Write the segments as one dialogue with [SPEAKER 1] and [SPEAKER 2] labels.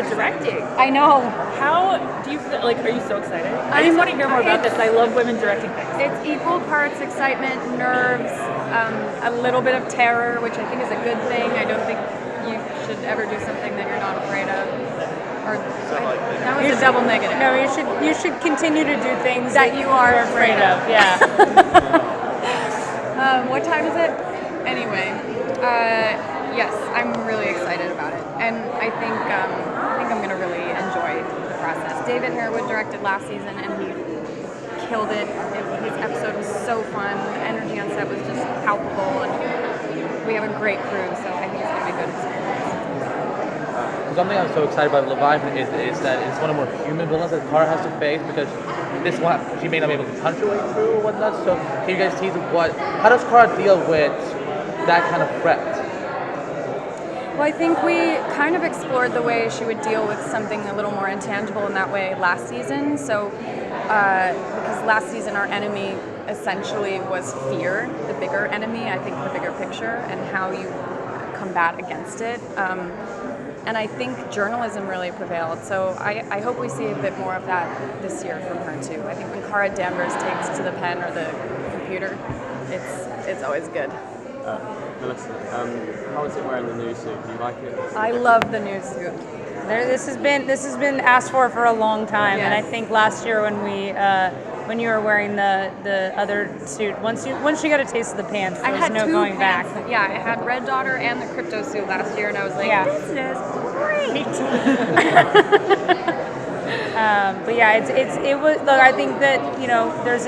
[SPEAKER 1] you're directing.
[SPEAKER 2] I know.
[SPEAKER 1] How do you feel? Like, are you so excited? I just want to hear more about this. I love women directing things.
[SPEAKER 2] It's equal parts excitement, nerves, a little bit of terror, which I think is a good thing. I don't think you should ever do something that you're not afraid of. That was a double negative.
[SPEAKER 3] No, you should continue to do things
[SPEAKER 2] that you are afraid of.
[SPEAKER 3] Yeah.
[SPEAKER 2] What time is it? Anyway, yes, I'm really excited about it, and I think I'm gonna really enjoy the process. David Harewood directed last season, and he killed it. His episode was so fun. The energy on set was just palpable, and we have a great crew, so I think it's gonna be a good experience.
[SPEAKER 4] Something I'm so excited about Leviathan is that it's one of the more human villains that Kara has to face, because this one she may not be able to punch her way through or whatnot. So can you guys tease how does Kara deal with that kind of threat?
[SPEAKER 2] Well, I think we kind of explored the way she would deal with something a little more intangible in that way last season. So because last season our enemy essentially was fear, the bigger enemy, I think the bigger picture, and how you combat against it. And I think journalism really prevailed. So I hope we see a bit more of that this year from her too. I think when Kara Danvers takes to the pen or the computer, it's always good.
[SPEAKER 5] Melissa, how is it wearing the new suit? Do you like it?
[SPEAKER 2] I love the new suit.
[SPEAKER 3] This has been asked for a long time,
[SPEAKER 2] Yes.
[SPEAKER 3] and I think last year when you were wearing the other suit, once you got a taste of the pants, there was no going back.
[SPEAKER 2] Yeah, I had Red Daughter and the Crypto suit last year, and I was like, this is great.
[SPEAKER 3] But yeah, it was. Look, I think that there's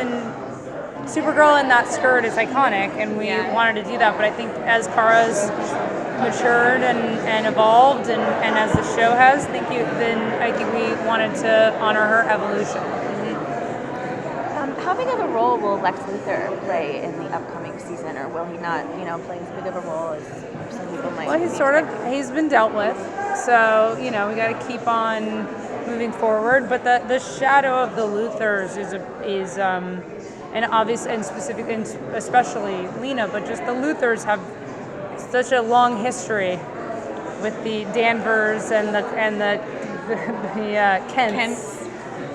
[SPEAKER 3] Supergirl in that skirt is iconic, and we wanted to do that. But I think as Kara's matured and evolved, and as the show has, I think we wanted to honor her evolution.
[SPEAKER 6] How big of a role will Lex Luthor play in the upcoming season, or will he not, play as big of a role as some people might?
[SPEAKER 3] Well, he's been dealt with, so we got to keep on moving forward. But the shadow of the Luthors is and obvious and specific, and especially Lena, but just the Luthors have such a long history with the Danvers and the Kents.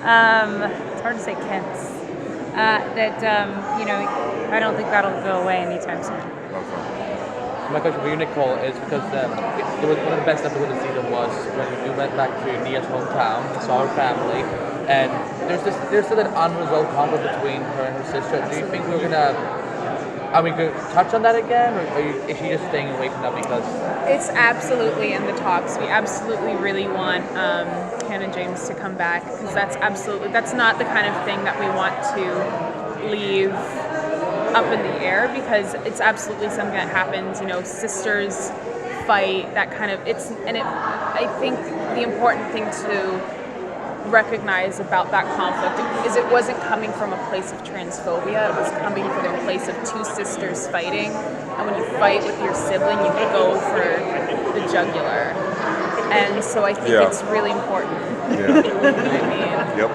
[SPEAKER 3] It's hard to say Kents. I don't think that'll go away anytime soon.
[SPEAKER 4] My question for you, Nicole, is because it was one of the best episodes of the season was when we went back to Nia's hometown, saw her family, and there's still an unresolved conflict between her and her sister. Do you think are we going to touch on that again, or is she just staying away from that because?
[SPEAKER 1] It's absolutely in the talks. We absolutely really want Hannah James to come back, because that's not the kind of thing that we want to leave up in the air, because it's absolutely something that happens. Sisters fight, that kind of I think the important thing to recognize about that conflict is it wasn't coming from a place of transphobia. It was coming from a place of two sisters fighting, and when you fight with your sibling, you go for the jugular. And so I think it's really important.
[SPEAKER 7] Yep.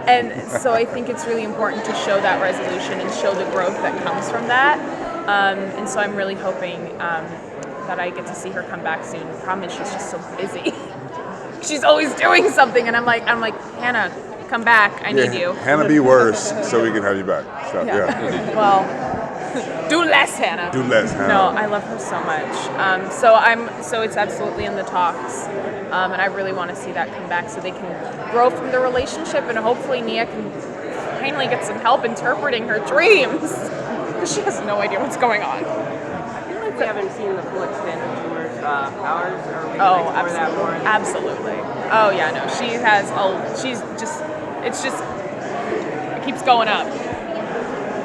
[SPEAKER 1] And so I think it's really important to show that resolution and show the growth that comes from that. And so I'm really hoping that I get to see her come back soon. The problem is she's just so busy. She's always doing something, and I'm like, Hannah, come back. I need you.
[SPEAKER 7] Hannah, be worse so we can have you back. So,
[SPEAKER 1] Well, do less, Hannah.
[SPEAKER 7] Do less, Hannah.
[SPEAKER 1] No, I love her so much. So it's absolutely in the talks, and I really want to see that come back so they can grow from the relationship, and hopefully Nia can finally get some help interpreting her dreams, because she has no idea what's going on.
[SPEAKER 5] I feel like we haven't seen the full extent of Tumor's powers.
[SPEAKER 1] Absolutely. Oh yeah, no, she has. It keeps going up.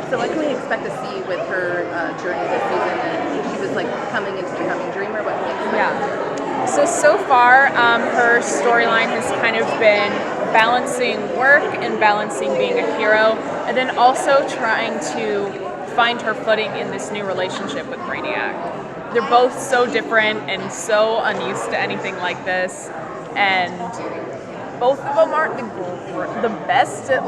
[SPEAKER 6] So what can we expect to see with her journey this season? And she was coming into becoming a dreamer. What can we expect?
[SPEAKER 1] Yeah. So far, her storyline has kind of been balancing work and balancing being a hero, and then also trying to find her footing in this new relationship with Brainiac. They're both so different and so unused to anything like this, and both of them aren't the best at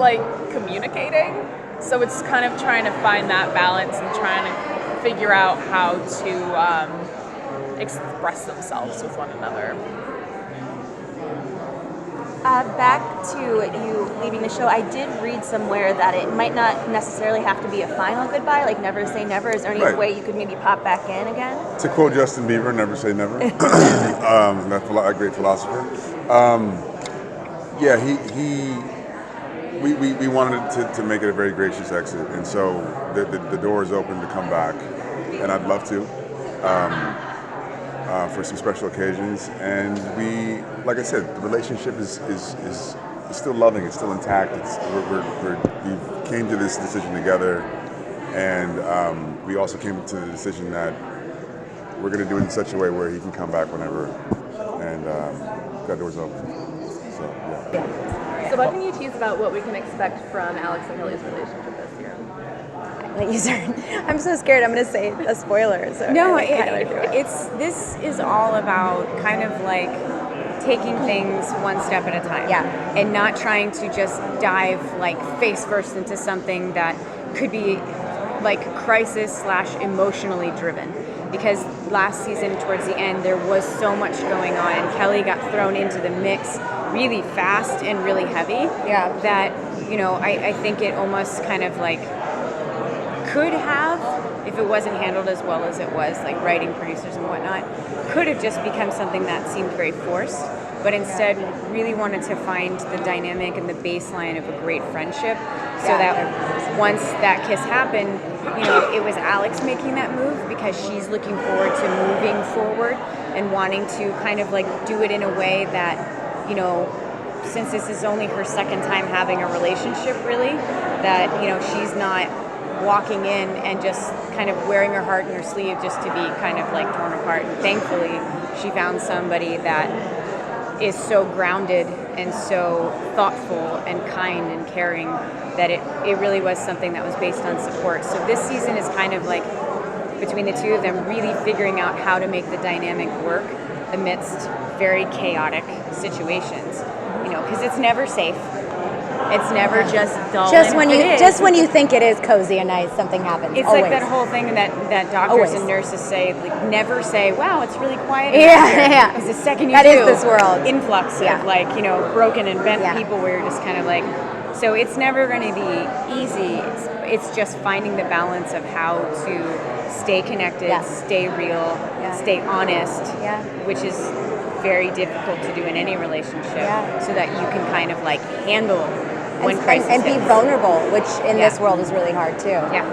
[SPEAKER 1] communicating. So it's kind of trying to find that balance and trying to figure out how to express themselves with one another.
[SPEAKER 8] Back to you leaving the show, I did read somewhere that it might not necessarily have to be a final goodbye, like never say never. Is there any
[SPEAKER 7] Right.
[SPEAKER 8] way you could maybe pop back in again?
[SPEAKER 7] To quote Justin Bieber, never say never. That great philosopher. Yeah, we wanted to make it a very gracious exit, and so the door is open to come back, and I'd love to. For some special occasions, and we, like I said, the relationship is still loving, it's still intact. We came to this decision together, and we also came to the decision that we're going to do it in such a way where he can come back whenever, and that door's open. So yeah.
[SPEAKER 6] So what can you tease about what we can expect from Alex and Kelly's relationship this year?
[SPEAKER 8] I'm so scared I'm going to say a spoiler. So
[SPEAKER 2] No,
[SPEAKER 8] Chyler do it.
[SPEAKER 2] this is all about kind of like taking things one step at a time.
[SPEAKER 8] Yeah.
[SPEAKER 2] And not trying to just dive like face first into something that could be like crisis/emotionally driven. Because last season towards the end there was so much going on, and Kelly got thrown into the mix really fast and really heavy.
[SPEAKER 8] Yeah.
[SPEAKER 2] That, you know, I think it almost kind of like could have, if it wasn't handled as well as it was, like writing, producers and whatnot, could have just become something that seemed very forced, but instead really wanted to find the dynamic and the baseline of a great friendship, so that once that kiss happened, you know, it was Alex making that move because she's looking forward to moving forward and wanting to kind of like do it in a way that, you know, since this is only her second time having a relationship really, that, you know, she's not walking in and just kind of wearing her heart in her sleeve just to be kind of like torn apart. And thankfully, she found somebody that is so grounded and so thoughtful and kind and caring that it really was something that was based on support. So this season is kind of like between the two of them really figuring out how to make the dynamic work amidst very chaotic situations. You know, because it's never safe. It's never just dull.
[SPEAKER 8] Just when you think it is cozy and nice, something happens.
[SPEAKER 2] It's
[SPEAKER 8] always.
[SPEAKER 2] like that whole thing that doctors
[SPEAKER 8] Always.
[SPEAKER 2] and nurses say, like, never say, "Wow, it's really quiet."
[SPEAKER 8] Yeah.
[SPEAKER 2] Because the second you
[SPEAKER 8] That
[SPEAKER 2] do,
[SPEAKER 8] is this world.
[SPEAKER 2] influx
[SPEAKER 8] Yeah.
[SPEAKER 2] of like, you know, broken and bent
[SPEAKER 8] Yeah.
[SPEAKER 2] people where you're just kind of like, so it's never going to be easy. It's just finding the balance of how to stay connected,
[SPEAKER 8] Yeah.
[SPEAKER 2] stay real,
[SPEAKER 8] Yeah.
[SPEAKER 2] stay honest,
[SPEAKER 8] Yeah.
[SPEAKER 2] which is very difficult to do in any relationship,
[SPEAKER 8] Yeah.
[SPEAKER 2] so that you can kind of like handle when crisis
[SPEAKER 8] and be
[SPEAKER 2] hits.
[SPEAKER 8] vulnerable, which in
[SPEAKER 2] Yeah.
[SPEAKER 8] this world is really hard too.
[SPEAKER 2] Yeah.